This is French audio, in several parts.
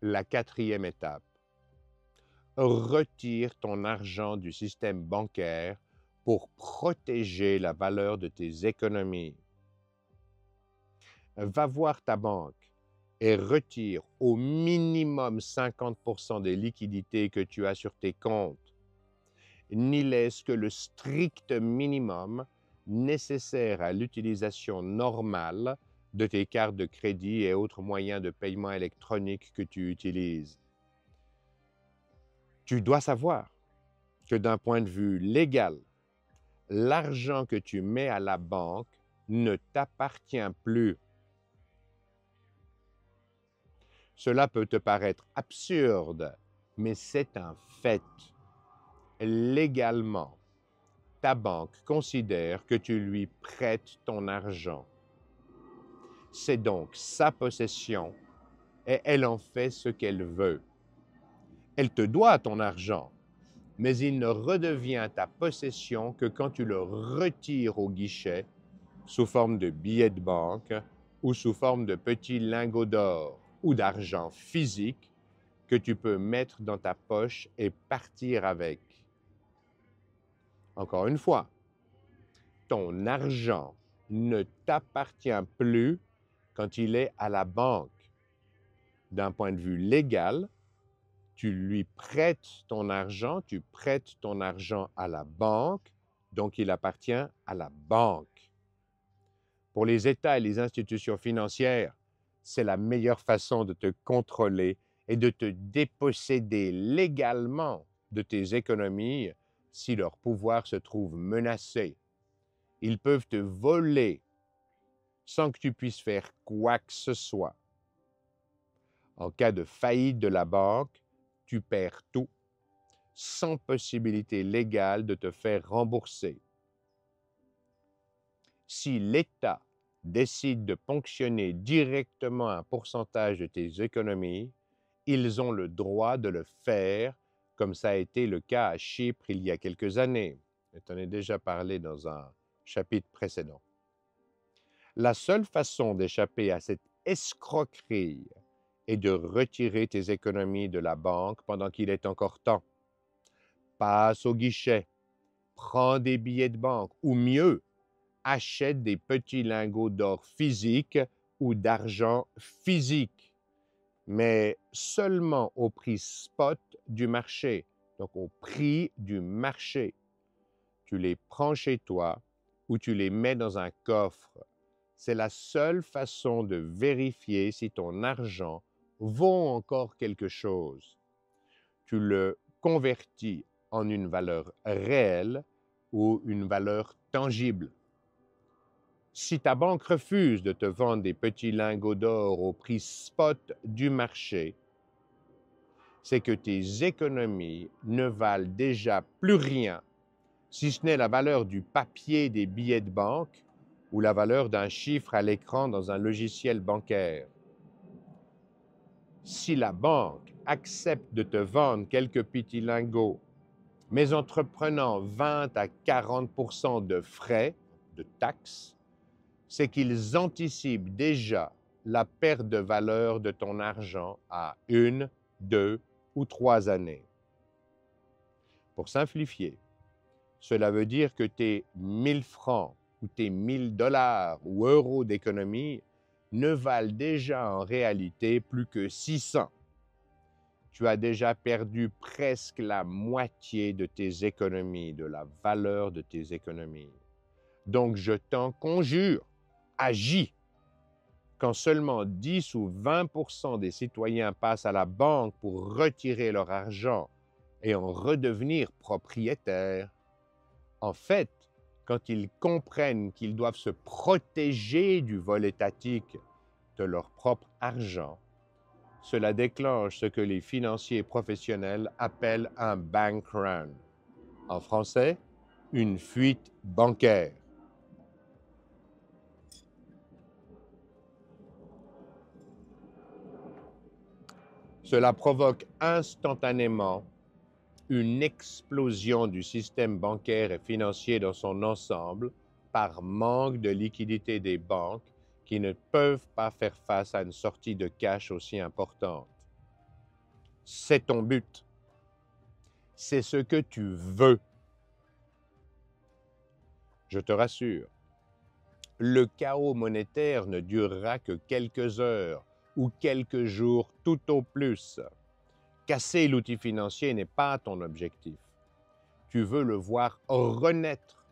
La quatrième étape, retire ton argent du système bancaire pour protéger la valeur de tes économies. Va voir ta banque et retire au minimum 50% des liquidités que tu as sur tes comptes. N'y laisse que le strict minimum nécessaire à l'utilisation normale de tes cartes de crédit et autres moyens de paiement électronique que tu utilises. Tu dois savoir que d'un point de vue légal, l'argent que tu mets à la banque ne t'appartient plus. Cela peut te paraître absurde, mais c'est un fait. Légalement, ta banque considère que tu lui prêtes ton argent. C'est donc sa possession et elle en fait ce qu'elle veut. Elle te doit ton argent, mais il ne redevient ta possession que quand tu le retires au guichet sous forme de billets de banque ou sous forme de petits lingots d'or ou d'argent physique que tu peux mettre dans ta poche et partir avec. Encore une fois, ton argent ne t'appartient plus quand il est à la banque. D'un point de vue légal, tu lui prêtes ton argent, tu prêtes ton argent à la banque, donc il appartient à la banque. Pour les États et les institutions financières, c'est la meilleure façon de te contrôler et de te déposséder légalement de tes économies si leur pouvoir se trouve menacé. Ils peuvent te voler sans que tu puisses faire quoi que ce soit. En cas de faillite de la banque, tu perds tout, sans possibilité légale de te faire rembourser. Si l'État décide de ponctionner directement un pourcentage de tes économies, ils ont le droit de le faire, comme ça a été le cas à Chypre il y a quelques années. Je t'en ai déjà parlé dans un chapitre précédent. La seule façon d'échapper à cette escroquerie est de retirer tes économies de la banque pendant qu'il est encore temps. Passe au guichet, prends des billets de banque ou mieux, achète des petits lingots d'or physique ou d'argent physique, mais seulement au prix spot du marché, donc au prix du marché. Tu les prends chez toi ou tu les mets dans un coffre. C'est la seule façon de vérifier si ton argent vaut encore quelque chose. Tu le convertis en une valeur réelle ou une valeur tangible. Si ta banque refuse de te vendre des petits lingots d'or au prix spot du marché, c'est que tes économies ne valent déjà plus rien, si ce n'est la valeur du papier des billets de banque ou la valeur d'un chiffre à l'écran dans un logiciel bancaire. Si la banque accepte de te vendre quelques petits lingots, mais en te prenant 20 à 40% de frais, de taxes, c'est qu'ils anticipent déjà la perte de valeur de ton argent à 1, 2 ou 3 années. Pour simplifier, cela veut dire que tes 1000 francs ou tes 1000 dollars ou euros d'économie ne valent déjà en réalité plus que 600. Tu as déjà perdu presque la moitié de tes économies, de la valeur de tes économies. Donc je t'en conjure, agis. Quand seulement 10 ou 20% des citoyens passent à la banque pour retirer leur argent et en redevenir propriétaires, en fait, quand ils comprennent qu'ils doivent se protéger du vol étatique de leur propre argent, cela déclenche ce que les financiers professionnels appellent un bank run. En français, une fuite bancaire. Cela provoque instantanément une explosion du système bancaire et financier dans son ensemble par manque de liquidité des banques qui ne peuvent pas faire face à une sortie de cash aussi importante. C'est ton but. C'est ce que tu veux. Je te rassure, le chaos monétaire ne durera que quelques heures ou quelques jours tout au plus. Casser l'outil financier n'est pas ton objectif. Tu veux le voir renaître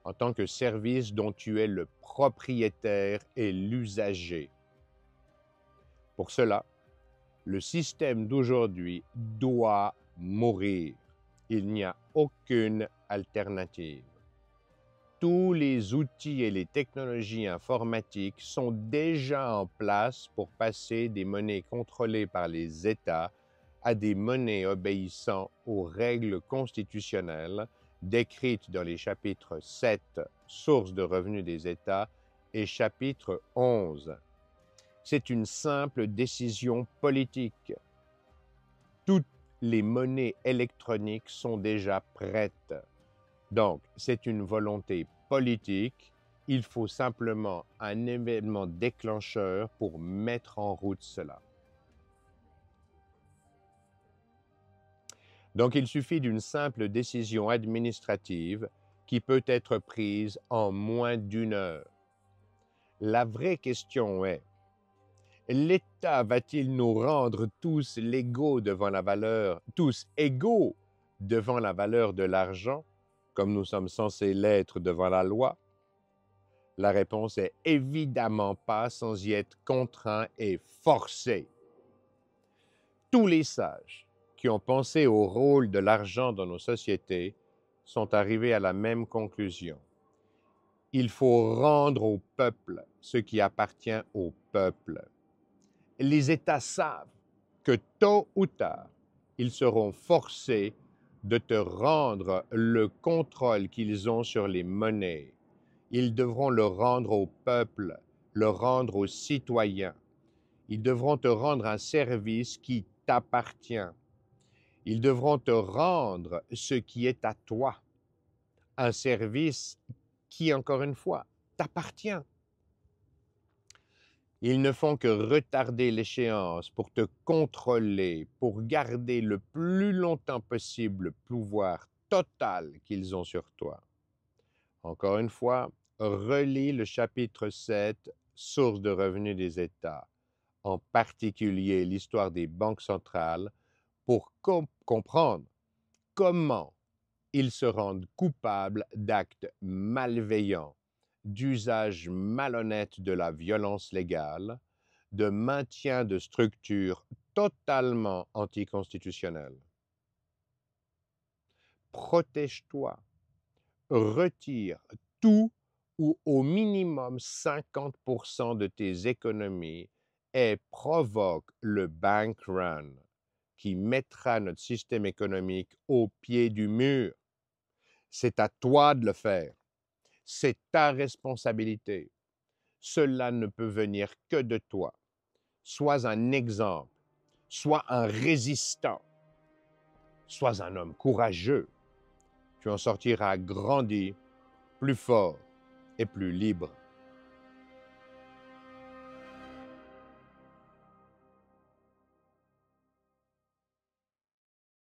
en tant que service dont tu es le propriétaire et l'usager. Pour cela, le système d'aujourd'hui doit mourir. Il n'y a aucune alternative. Tous les outils et les technologies informatiques sont déjà en place pour passer des monnaies contrôlées par les États à des monnaies obéissant aux règles constitutionnelles décrites dans les chapitres 7, Sources de revenus des États, et chapitre 11. C'est une simple décision politique. Toutes les monnaies électroniques sont déjà prêtes. Donc, c'est une volonté politique. Il faut simplement un événement déclencheur pour mettre en route cela. Donc, il suffit d'une simple décision administrative qui peut être prise en moins d'1 heure. La vraie question est, l'État va-t-il nous rendre tous égaux devant la valeur de l'argent, comme nous sommes censés l'être devant la loi? La réponse est évidemment pas, sans y être contraint et forcé. Tous les sages qui ont pensé au rôle de l'argent dans nos sociétés sont arrivés à la même conclusion. Il faut rendre au peuple ce qui appartient au peuple. Les États savent que tôt ou tard, ils seront forcés de te rendre le contrôle qu'ils ont sur les monnaies. Ils devront le rendre au peuple, le rendre aux citoyens. Ils devront te rendre un service qui t'appartient. Ils devront te rendre ce qui est à toi, un service qui, encore une fois, t'appartient. Ils ne font que retarder l'échéance pour te contrôler, pour garder le plus longtemps possible le pouvoir total qu'ils ont sur toi. Encore une fois, relis le chapitre 7, Sources de revenus des États, en particulier l'histoire des banques centrales, pour comprendre comment ils se rendent coupables d'actes malveillants, d'usage malhonnête de la violence légale, de maintien de structures totalement anticonstitutionnelles. Protège-toi, retire tout ou au minimum 50% de tes économies et provoque le bank run qui mettra notre système économique au pied du mur. C'est à toi de le faire. C'est ta responsabilité. Cela ne peut venir que de toi. Sois un exemple. Sois un résistant. Sois un homme courageux. Tu en sortiras grandi, plus fort et plus libre.